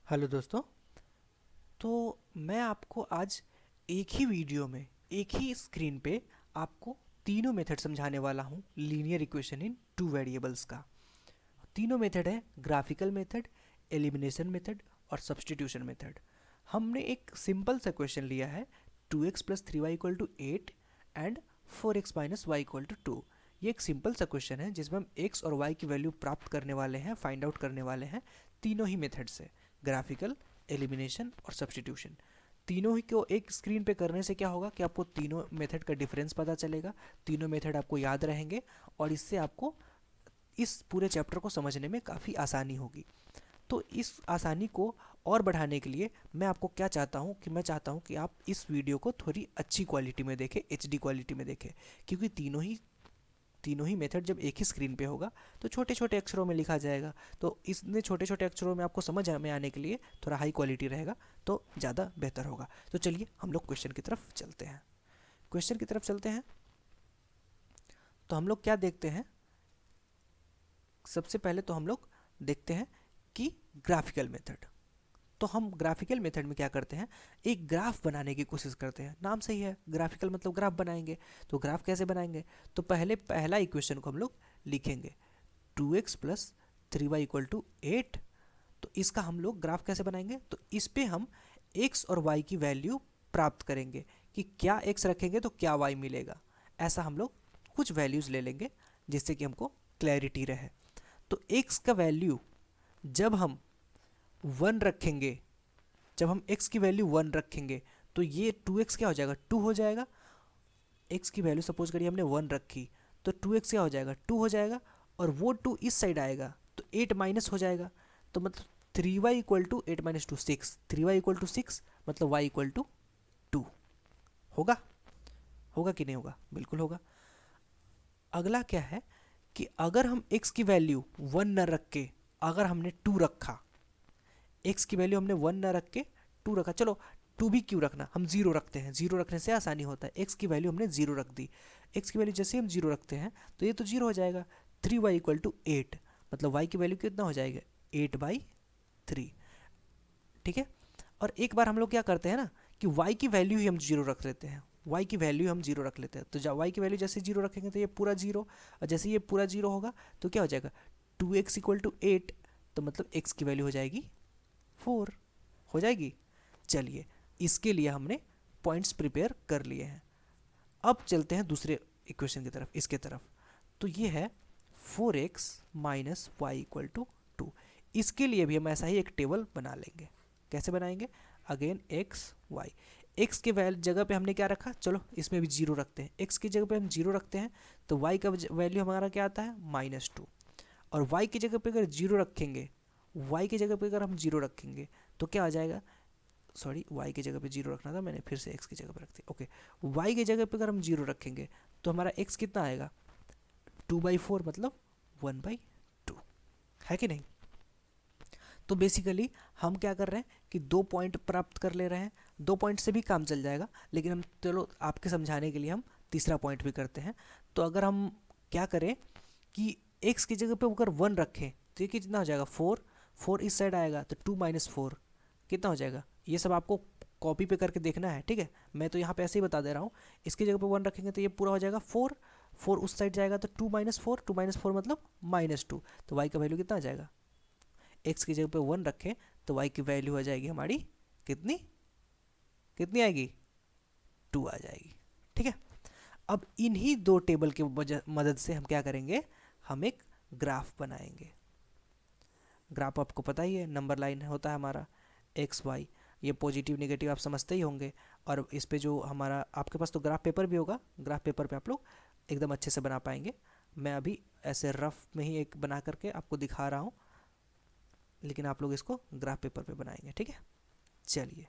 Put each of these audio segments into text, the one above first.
Hello दोस्तों। तो मैं आपको आज एक ही वीडियो में एक ही स्क्रीन पे आपको तीनों मेथड समझाने वाला हूँ linear equation in two variables का। तीनों मेथड है ग्राफिकल मेथड, एलिमिनेशन मेथड और सब्स्टिट्यूशन मेथड। हमने एक सिंपल सा क्वेश्चन लिया है 2x plus 3y equal to 8 and 4x minus y equal to 2। ये एक सिंपल सा क्वेश्चन है जिसमें हम x और y की वैल्यू प्राप्त करने वाले हैं, फाइंड आउट करने वाले हैं तीनों ही मेथड से, ग्राफिकल, एलिमिनेशन और सब्स्टिट्यूशन। तीनों ही को एक स्क्रीन पे करने से क्या होगा कि आपको तीनों मेथड का डिफरेंस पता चलेगा, तीनों मेथड आपको याद रहेंगे और इससे आपको इस पूरे चैप्टर को समझने में काफ़ी आसानी होगी। तो इस आसानी को और बढ़ाने के लिए मैं आपको क्या चाहता हूँ कि मैं चाहता हूँ कि आप इस वीडियो को थोड़ी अच्छी क्वालिटी में देखें, एचडी क्वालिटी में देखें, क्योंकि तीनों ही मेथड जब एक ही स्क्रीन पे होगा तो छोटे छोटे अक्षरों में लिखा जाएगा। तो इसने छोटे छोटे अक्षरों में आपको समझ में आने के लिए थोड़ा हाई क्वालिटी रहेगा तो ज़्यादा बेहतर होगा। तो चलिए हम लोग क्वेश्चन की तरफ चलते हैं। क्वेश्चन की तरफ चलते हैं तो हम लोग क्या देखते हैं, सबसे पहले तो हम लोग देखते हैं कि ग्राफिकल मेथड। तो हम ग्राफिकल मेथड में क्या करते हैं, एक ग्राफ बनाने की कोशिश करते हैं। नाम सही है, ग्राफिकल मतलब ग्राफ बनाएंगे। तो ग्राफ कैसे बनाएंगे, तो पहले पहला इक्वेशन को हम लोग लिखेंगे 2x plus 3y equal to 8। तो इसका हम लोग ग्राफ कैसे बनाएंगे, तो इस पे हम x और y की वैल्यू प्राप्त करेंगे कि क्या x रखेंगे तो क्या y मिलेगा। ऐसा हम लोग कुछ वैल्यूज़ ले लेंगे जिससे कि हमको क्लैरिटी रहे। तो x का वैल्यू जब हम 1 रखेंगे, जब हम x की वैल्यू 1 रखेंगे तो ये 2x क्या हो जाएगा, 2 हो जाएगा। x की वैल्यू सपोज करिए हमने 1 रखी तो 2x क्या हो जाएगा, 2 हो जाएगा। और वो 2 इस साइड आएगा तो 8 माइनस हो जाएगा। तो मतलब 3y equal to 8 minus 2 6, 3y equal to 6 मतलब y इक्वल टू 2 होगा। होगा कि नहीं होगा, बिल्कुल होगा। अगला क्या है कि अगर हम x की वैल्यू 1 न रख के अगर हमने 2 रखा, x की वैल्यू हमने 1 ना रख के 2 रखा, चलो 2 भी क्यों रखना, हम 0 रखते हैं, 0 रखने से आसानी होता है। x की वैल्यू हमने 0 रख दी, x की वैल्यू जैसे हम 0 रखते हैं तो ये तो 0 हो जाएगा। 3y इक्वल टू 8 मतलब y की वैल्यू कितना हो जाएगा, 8/3। ठीक है। और एक बार हम लोग क्या करते हैं ना कि y की वैल्यू ही हम 0 रख लेते हैं, y की वैल्यू हम 0 रख लेते हैं। तो जब y की वैल्यू जैसे 0 रखेंगे तो ये पूरा 0, और जैसे ये पूरा 0 होगा तो क्या हो जाएगा, 2x इक्वल टू 8 तो मतलब x की वैल्यू हो जाएगी 4, हो जाएगी। चलिए इसके लिए हमने पॉइंट्स प्रिपेयर कर लिए हैं। अब चलते हैं दूसरे इक्वेशन की तरफ, इसके तरफ। तो ये है 4x minus y equal to 2। इसके लिए भी हम ऐसा ही एक टेबल बना लेंगे। कैसे बनाएंगे, अगेन x y, x के जगह पे हमने क्या रखा, चलो इसमें भी 0 रखते हैं। x की जगह पे हम 0 रखते हैं तो y का वैल्यू हमारा क्या आता है, -2। और y की जगह पे अगर 0 रखेंगे, y की जगह पे अगर हम 0 रखेंगे तो क्या आ जाएगा, सॉरी y की जगह पे 0 रखना था मैंने, फिर से x की जगह पे रख दिया। ओके, y की जगह पे अगर हम 0 रखेंगे तो हमारा x कितना आएगा, 2/4 मतलब 1/2, है कि नहीं। तो बेसिकली हम क्या कर रहे हैं कि 2 पॉइंट प्राप्त कर ले रहे हैं। 2 पॉइंट से भी काम चल जाएगा, लेकिन हम चलो आपके समझाने के लिए हम तीसरा पॉइंट भी करते हैं। तो अगर हम क्या करें कि x की जगह पे अगर 1 रखें तो ये कितना हो जाएगा, 4, 4 इस साइड आएगा तो 2 माइनस 4 कितना हो जाएगा। ये सब आपको कॉपी पे करके देखना है, ठीक है। मैं तो यहाँ पे ऐसे ही बता दे रहा हूँ। इसकी जगह पे 1 रखेंगे तो ये पूरा हो जाएगा 4, 4 उस साइड जाएगा तो 2 माइनस 4, 2 माइनस 4 मतलब -2। तो y का वैल्यू कितना आ जाएगा, x की जगह पे 1 रखें तो y की वैल्यू आ जाएगी हमारी कितनी, कितनी आएगी, 2 आ जाएगी। ठीक है। अब इन्हीं दो टेबल की मदद से हम क्या करेंगे, हम एक ग्राफ बनाएंगे। ग्राफ आपको पता ही है, नंबर लाइन होता है हमारा एक्स वाई, ये पॉजिटिव नेगेटिव आप समझते ही होंगे। और इस पे जो हमारा, आपके पास तो ग्राफ पेपर भी होगा, ग्राफ पेपर पे आप लोग एकदम अच्छे से बना पाएंगे। मैं अभी ऐसे रफ में ही एक बना करके आपको दिखा रहा हूँ, लेकिन आप लोग इसको ग्राफ पेपर पे बनाएंगे, ठीक है। चलिए,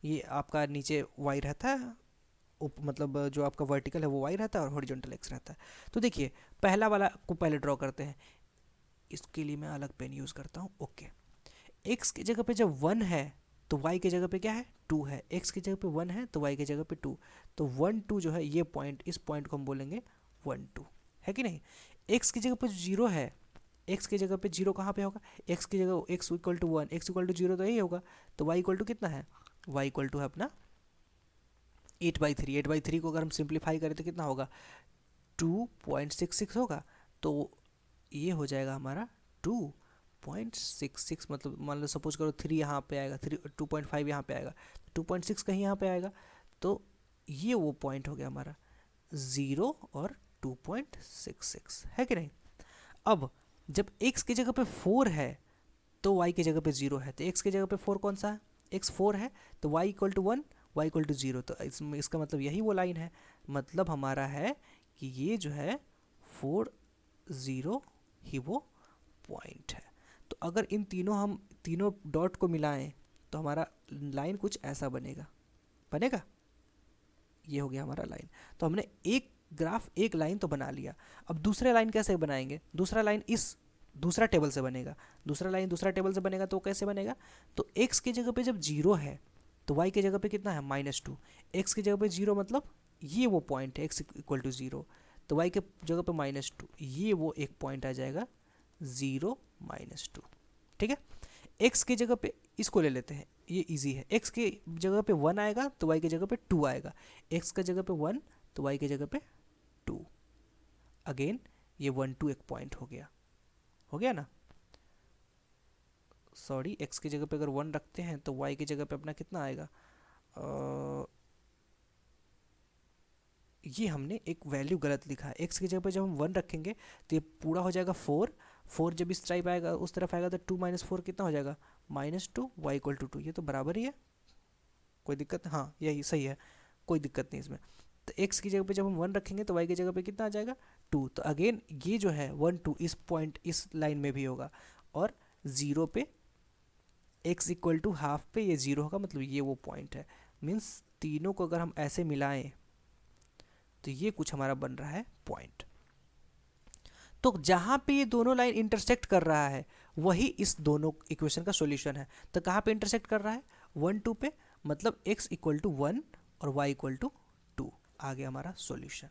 ये आपका नीचे वाई रहता है, मतलब जो आपका वर्टिकल है वो वाई रहता है और हॉरिजॉन्टल एक्स रहता है। तो देखिए पहला वाला को पहले ड्रॉ करते हैं। इसके लिए मैं अलग पेन यूज़ करता हूँ। ओके, x की जगह पे जब 1 है तो y की जगह पे क्या है, 2 है। x की जगह पे 1 है तो y की जगह पे 2, तो 1 2 जो है ये पॉइंट, इस पॉइंट को हम बोलेंगे 1 2, है कि नहीं। x की जगह पे 0 है एक्स की जगह पे जीरो कहाँ पे होगा, एक्स की जगह x equal to one, x equal to zero तो यही होगा, तो वाई इक्वल टू कितना है, वाई इक्वल टू है अपना 8/3। 8/3 को अगर हम सिंप्लीफाई करें तो कितना होगा, 2.66 होगा। तो ये हो जाएगा हमारा 2.66, मतलब मान लो सपोज करो 3 यहाँ पे आएगा, 2.5 यहाँ पे आएगा, 2.6 कहीं यहाँ पे आएगा, तो ये वो पॉइंट हो गया हमारा 0 और 2.66, है कि नहीं। अब जब x की जगह पे 4 है तो y की जगह पे 0 है, तो x की जगह पे 4 कौन सा है, x 4 है, तो y equal to 1, y equal to 0, तो इसका मतलब यही वो लाइन है, मतलब हमारा है कि ये जो है 4 0 ही वो पॉइंट है। तो अगर इन तीनों डॉट को मिलाएं तो हमारा लाइन कुछ ऐसा बनेगा, ये हो गया हमारा लाइन। तो हमने एक ग्राफ, एक लाइन तो बना लिया। अब दूसरा लाइन कैसे बनाएंगे, दूसरा लाइन इस दूसरा टेबल से बनेगा, दूसरा लाइन दूसरा टेबल से बनेगा, तो कैसे बनेगा, तो x की जगह पे जब 0 है तो y की जगह पे कितना है -2, x की जगह पे 0 मतलब ये वो पॉइंट है x इक्वल टू 0, तो y के जगह पे -2, ये वो एक पॉइंट आ जाएगा 0 -2, ठीक है। x की जगह पे इसको ले लेते हैं, ये इजी है, x की जगह पे 1 आएगा तो y की जगह पे 2 आएगा, x की जगह पे 1 तो y की जगह पे 2, अगेन ये 1 2 एक पॉइंट हो गया ना, सॉरी x की जगह पे अगर 1 रखते हैं तो y की जगह पे अपना कितना आएगा, ये हमने एक वैल्यू गलत लिखा है, x की जगह पे जब हम 1 रखेंगे तो ये पूरा हो जाएगा 4 जब इस टाइप आएगा उस तरफ आएगा तो 2 - 4 कितना हो जाएगा -2, y इक्वल टू 2, ये तो बराबर ही है, कोई दिक्कत, हाँ यही सही है, कोई दिक्कत नहीं इसमें। तो x की जगह पे जब हम 1 रखेंगे तो y की जगह पे कितना आ जाएगा 2, तो अगेन ये जो है 1 2 इस पॉइंट इस लाइन में भी होगा, और 0 पे x इक्वल टू हाफ पे ये 0 होगा, मतलब ये वो पॉइंट है। मीन्स तीनों को अगर हम ऐसे मिलाएं तो ये कुछ हमारा बन रहा है पॉइंट। तो जहाँ पे ये दोनों लाइन इंटरसेक्ट कर रहा है वही इस दोनों इक्वेशन का सॉल्यूशन है। तो कहाँ पे इंटरसेक्ट कर रहा है, 1 2 पे, मतलब x इक्वल टू 1 और y इक्वल टू 2, आ गया हमारा सॉल्यूशन,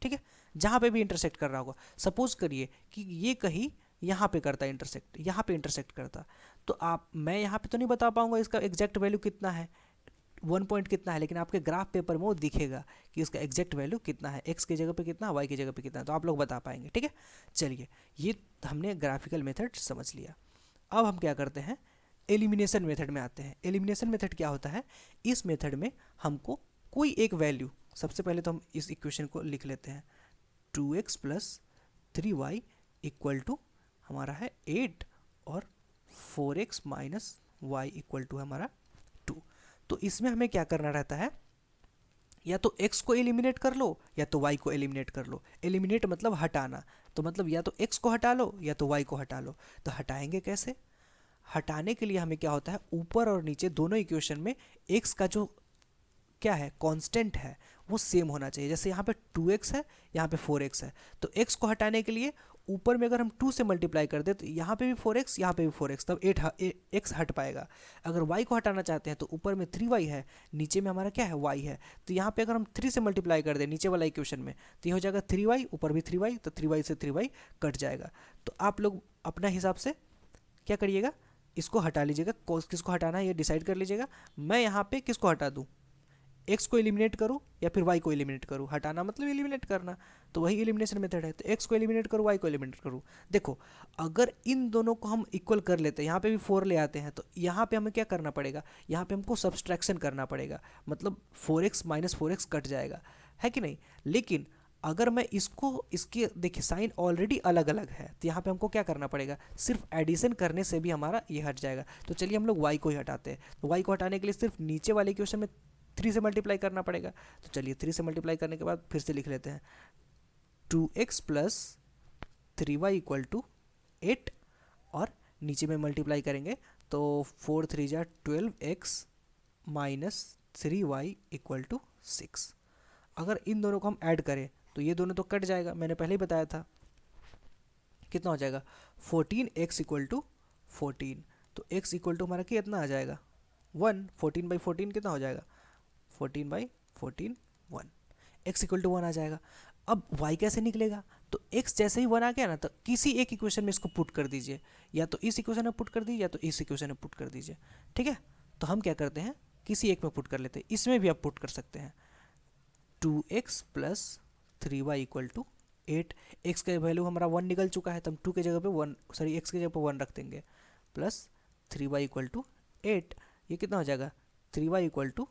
ठीक है। जहाँ पे भी इंटरसेक्ट कर रहा होगा, सपोज करिए कि ये कहीं यहाँ पे करता है इंटरसेक्ट, यहाँ पे इंटरसेक्ट करता, तो मैं यहाँ पे तो नहीं बता पाऊंगा इसका एग्जैक्ट वैल्यू कितना है, 1 पॉइंट कितना है, लेकिन आपके ग्राफ पेपर में वो दिखेगा कि इसका एग्जैक्ट वैल्यू कितना है, x की जगह पे कितना, y की जगह पे कितना, तो आप लोग बता पाएंगे, ठीक है। चलिए, ये हमने ग्राफिकल मेथड समझ लिया। अब हम क्या करते हैं, एलिमिनेशन मेथड में आते हैं। एलिमिनेशन मेथड क्या होता है, इस मेथड में हमको कोई एक वैल्यू, सबसे पहले तो हम इस इक्वेशन को लिख लेते हैं, 2x + 3y इक्वल टू हमारा है 8 और 4x - y इक्वल टू हमारा 2। तो इसमें हमें क्या करना रहता है, या तो x को एलिमिनेट कर लो या तो y को एलिमिनेट कर लो। एलिमिनेट मतलब हटाना, तो मतलब या तो x को हटा लो या तो y को हटा लो। तो हटाएंगे कैसे, हटाने के लिए हमें क्या होता है, ऊपर और नीचे दोनों इक्वेशन में x का जो क्या है कांस्टेंट है वो सेम होना चाहिए। जैसे यहाँ पे 2x है, यहाँ पे 4x है, तो x को हटाने के लिए ऊपर में अगर हम 2 से मल्टीप्लाई कर दे तो यहाँ पे भी 4x, यहाँ पे भी 4x, तब 8x हट पाएगा। अगर y को हटाना चाहते हैं तो ऊपर में 3y है, नीचे में हमारा क्या है y है, तो यहाँ पे अगर हम 3 से मल्टीप्लाई कर दें नीचे वाला इक्वेशन में तो ये हो जाएगा 3y, ऊपर भी 3y, तो 3y से 3y कट जाएगा। तो आप लोग अपना हिसाब से क्या करिएगा, इसको हटा लीजिएगा, किसको हटाना है ये डिसाइड कर लीजिएगा। मैं यहाँ पे किसको हटा दूँ, x को एलिमिनेट करूँ या फिर y को एलिमिनेट करूँ, हटाना मतलब एलिमिनेट करना, तो वही एलिमिनेशन मेथड है। तो x को एलिमिनेट करूँ, y को एलिमिनेट करूँ। देखो अगर इन दोनों को हम इक्वल कर लेते हैं, यहाँ पे भी 4 ले आते हैं, तो यहाँ पे हमें क्या करना पड़ेगा, यहाँ पे हमको सब्सट्रैक्शन करना पड़ेगा, मतलब 4x - 4x कट जाएगा, है कि नहीं। लेकिन अगर मैं इसके देखिए साइन ऑलरेडी अलग अलग है, तो यहाँ पे हमको क्या करना पड़ेगा, सिर्फ एडिशन करने से भी हमारा ये हट जाएगा। तो चलिए हम लोग y को ही हटाते हैं। तो y को हटाने के लिए सिर्फ नीचे वाले इक्वेशन में 3 से मल्टीप्लाई करना पड़ेगा। तो चलिए 3 से मल्टीप्लाई करने के बाद फिर से लिख लेते हैं, 2x + 3y इक्वल टू 8, और नीचे में मल्टीप्लाई करेंगे तो 4 3 जा 12x - 3y इक्वल टू 6। अगर इन दोनों को हम ऐड करें तो ये दोनों तो कट जाएगा, मैंने पहले ही बताया था। कितना हो जाएगा, 14x इक्वल टू 14, तो x इक्वल टू हमारा कितना आ जाएगा 1, 14/14 कितना हो जाएगा 14/14 1, x इक्वल टू 1 आ जाएगा। अब y कैसे निकलेगा, तो x जैसे ही 1 आ गया ना, तो किसी एक इक्वेशन में इसको पुट कर दीजिए, या तो इस इक्वेशन में पुट कर दीजिए या तो इस इक्वेशन में पुट कर दीजिए। ठीक है, तो हम क्या करते हैं, किसी एक में पुट कर लेते हैं। इसमें भी आप पुट कर सकते हैं 2x plus 3y equal to 8। X का वैल्यू हमारा 1 निकल चुका है, तो हम 2 के जगह पे 1, सॉरी एक्स की जगह पे 1 रख देंगे, प्लस 3y इक्वल टू 8। ये कितना हो जाएगा, 3y equal to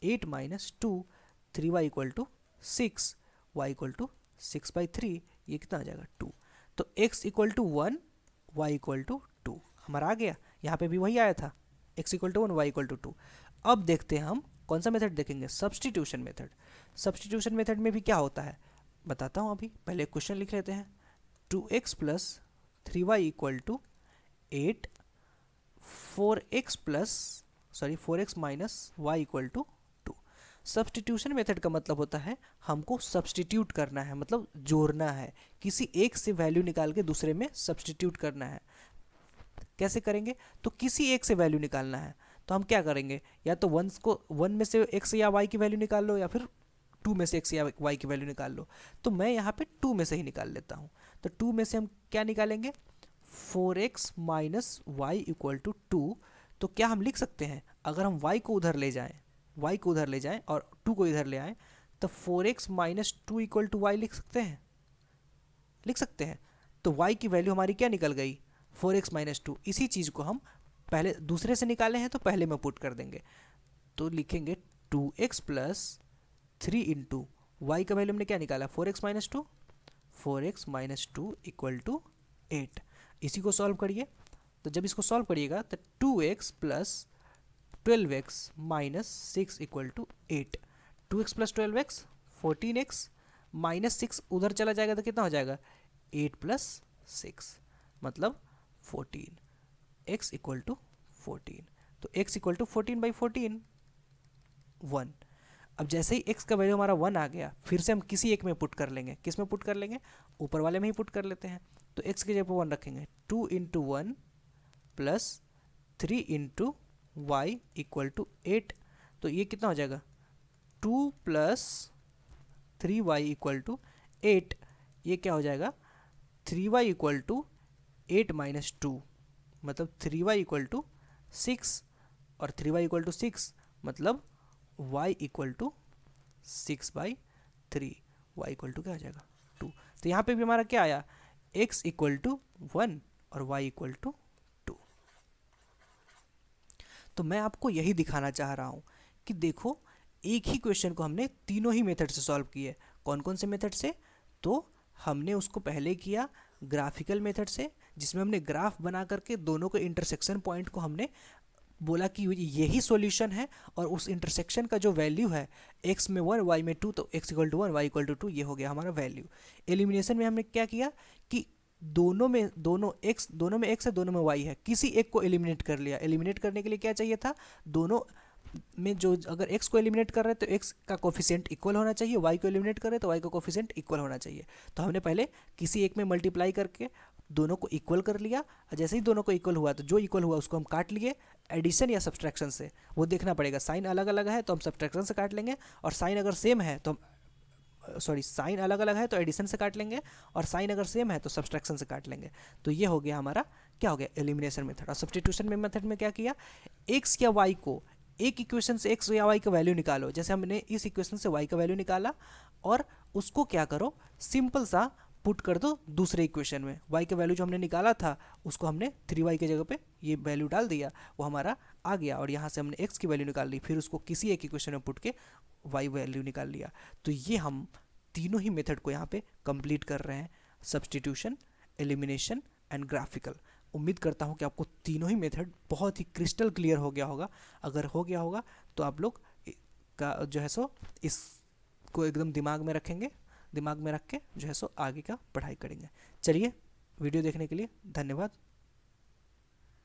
8 minus 2, 3y equal to 6, y equal to 6/3। ये कितना आ जाएगा 2। तो x equal to 1, y equal to 2 हमारा आ गया। यहाँ पे भी वही आया था, x equal to 1, y equal to 2। अब देखते हैं हम कौन सा मेथड देखेंगे, सब्सटीट्यूशन मेथड। सब्सटीट्यूशन मेथड में भी क्या होता है बताता हूँ। अभी पहले क्वेश्चन लिख लेते हैं। 2x plus 3y equal to 8, 4x minus y equal to 2। Substitution method का मतलब होता है हमको सब्सटीट्यूट करना है, मतलब जोड़ना है, किसी एक से वैल्यू निकाल के दूसरे में सब्सटीट्यूट करना है। कैसे करेंगे, तो किसी एक से वैल्यू निकालना है, तो हम क्या करेंगे, या तो 1 में से x या y की वैल्यू निकाल लो, या फिर 2 में से x या y की वैल्यू निकाल लो। तो मैं यहाँ पे 2 में से ही निकाल लेता हूँ। तो 2 में से हम क्या निकालेंगे, 4x minus y equal to 2। तो क्या हम लिख सकते हैं, अगर हम y को उधर ले जाएं, और 2 को इधर ले आएँ, तो 4x minus 2 equal to Y लिख सकते हैं। तो y की वैल्यू हमारी क्या निकल गई, 4x माइनस 2। इसी चीज़ को हम पहले दूसरे से निकाले हैं, तो पहले में पुट कर देंगे। तो लिखेंगे 2x प्लस 3 इंटू वाई का वैल्यू हमने क्या निकाला, 4x minus 2, 4x minus 2 equal to 8। इसी को सॉल्व करिए। तो जब इसको सॉल्व करिएगा तो 2x plus 12x minus 6 equal to 8। 2x plus 12x 14x minus 6 उधर चला जाएगा तो कितना हो जाएगा, 8 प्लस 6 मतलब 14। x equal to 14। तो x इक्वल टू 14/14 1। अब जैसे ही x का वैल्यू हमारा 1 आ गया, फिर से हम किसी एक में पुट कर लेंगे। किस में पुट कर लेंगे, ऊपर वाले में ही पुट कर लेते हैं। तो x की जगह पर 1 रखेंगे, 2 into 1 plus 3 into y equal to 8। तो ये कितना हो जाएगा, 2 प्लस 3y इक्वल टू 8। ये क्या हो जाएगा, 3y इक्वल टू 8 माइनस 2 मतलब 3y इक्वल टू 6, और 3y इक्वल टू 6 मतलब y equal to 6/3। y equal to क्या हो जाएगा 2। तो यहाँ पे भी हमारा क्या आया, x इक्वल टू 1 और y इक्वल टू 2। तो मैं आपको यही दिखाना चाह रहा हूँ कि देखो, एक ही क्वेश्चन को हमने तीनों ही मेथड से सॉल्व किए। कौन कौन से मेथड से, तो हमने उसको पहले किया ग्राफिकल मेथड से, जिसमें हमने ग्राफ बना करके दोनों के इंटरसेक्शन पॉइंट को हमने बोला कि यही सॉल्यूशन है, और उस इंटरसेक्शन का जो वैल्यू है x में 1 y में 2, तो x equal to 1 y equal to 2, ये हो गया हमारा वैल्यू। एलिमिनेशन में हमने क्या किया कि दोनों में x है, दोनों में y है, किसी एक को एलिमिनेट कर लिया। एलिमिनेट करने के लिए क्या चाहिए था, दोनों में जो, अगर x को एलिमिनेट कर रहे हैं तो x का कोफिशिएंट इक्वल होना चाहिए, y को एलिमिनेट कर रहे हैं तो y का कोफिशिएंट इक्वल होना चाहिए। तो हमने पहले किसी एक में मल्टीप्लाई करके दोनों को इक्वल कर लिया, और जैसे ही दोनों को इक्वल हुआ तो जो इक्वल हुआ उसको हम काट लिए। एडिशन या सब्सट्रैक्शन से वो देखना पड़ेगा, साइन अलग अलग है तो हम सब्सट्रैक्शन से काट लेंगे, और साइन अगर सेम है तो साइन अलग अलग है तो एडिशन से काट लेंगे, और साइन अगर सेम है तो सब्सट्रैक्शन से काट लेंगे। तो ये हो गया हमारा, क्या हो गया, एलिमिनेशन मेथड। और सब्स्टिट्यूशन में मेथड में क्या किया, x या y को एक इक्वेशन से x या y का वैल्यू निकालो। जैसे हमने इस इक्वेशन से y का वैल्यू निकाला, और उसको क्या करो, सिंपल सा पुट कर दो दूसरे इक्वेशन में। y का वैल्यू जो हमने निकाला था उसको हमने 3y की जगह पे ये वैल्यू डाल दिया, वो हमारा आ गया, और यहाँ से हमने x की वैल्यू निकाल ली, फिर उसको किसी एक इक्वेशन में पुट के y वैल्यू निकाल लिया। तो ये हम तीनों ही मेथड को यहाँ पे कंप्लीट कर रहे हैं, सब्स्टिट्यूशन, एलिमिनेशन एंड ग्राफिकल। उम्मीद करता हूँ कि आपको तीनों ही मेथड बहुत ही क्रिस्टल क्लियर हो गया होगा। अगर हो गया होगा तो आप लोग का जो है सो इसको एकदम दिमाग में रखेंगे, दिमाग में रख के जो है सो आगे का पढ़ाई करेंगे। चलिए, वीडियो देखने के लिए धन्यवाद।